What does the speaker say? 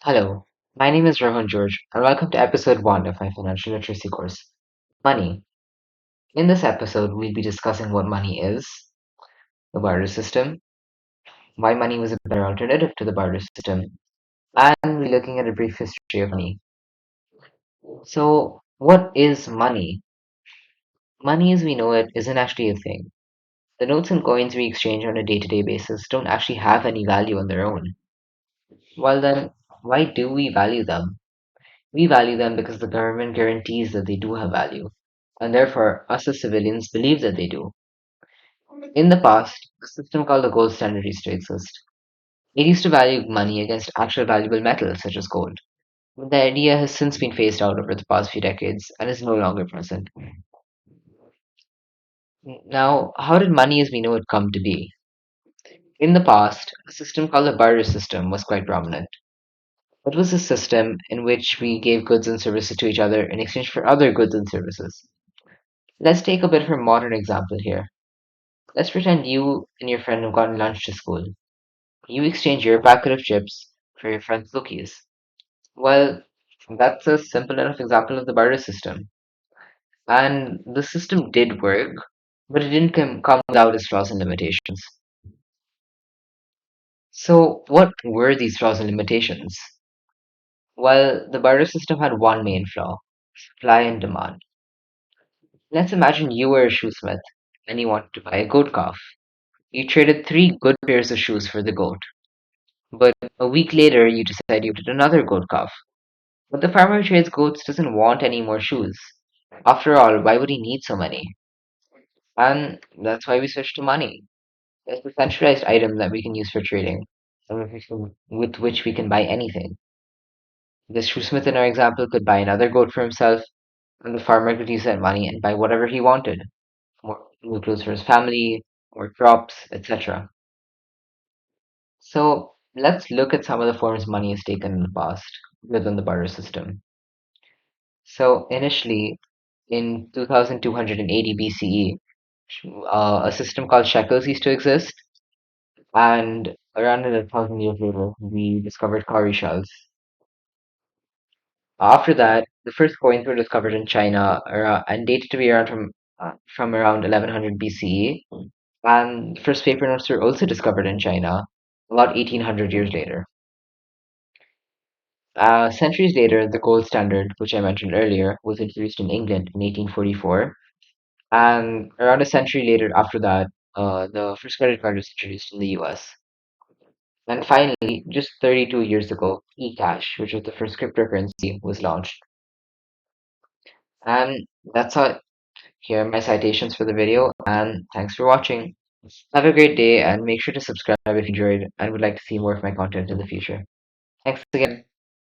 Hello, my name is Rohan George, and welcome to episode 1 of my financial literacy course, Money. In this episode, we'll be discussing what money is, the barter system, why money was a better alternative to the barter system, and we'll be looking at a brief history of money. So, what is money? Money as we know it isn't actually a thing. The notes and coins we exchange on a day to day basis don't actually have any value on their own. Well, then, why do we value them? We value them because the government guarantees that they do have value, and therefore us as civilians believe that they do. In the past, a system called the gold standard used to exist. It used to value money against actual valuable metals such as gold. But the idea has since been phased out over the past few decades and is no longer present. Now, how did money as we know it come to be? In the past, a system called the barter system was quite prominent. It was a system in which we gave goods and services to each other in exchange for other goods and services. Let's take a bit of a modern example here. Let's pretend you and your friend have gotten lunch to school. You exchange your packet of chips for your friend's cookies. Well, that's a simple enough example of the barter system. And the system did work, but it didn't come without its flaws and limitations. So, what were these flaws and limitations? Well, the barter system had one main flaw: supply and demand. Let's imagine you were a shoesmith and you wanted to buy a goat calf. You traded three good pairs of shoes for the goat. But a week later, you decide you wanted another goat calf. But the farmer who trades goats doesn't want any more shoes. After all, why would he need so many? And that's why we switch to money. It's a centralized item that we can use for trading, and with which we can buy anything. The shoesmith in our example could buy another goat for himself, and the farmer could use that money and buy whatever he wanted: more new clothes for his family, more crops, etc. So let's look at some of the forms money has taken in the past within the barter system. So initially, in 2280 BCE, a system called shekels used to exist, and around 1,000 years later, we discovered cowrie shells. After that, the first coins were discovered in China and dated to be around from around 1100 BCE, and the first paper notes were also discovered in China about 1800 years later. Centuries later, the gold standard, which I mentioned earlier, was introduced in England in 1844. And around a century later, after that, the first credit card was introduced in the US. And finally, just 32 years ago, eCash, which was the first cryptocurrency, was launched. And that's all. Here are my citations for the video, and thanks for watching. Have a great day, and make sure to subscribe if you enjoyed and would like to see more of my content in the future. Thanks again.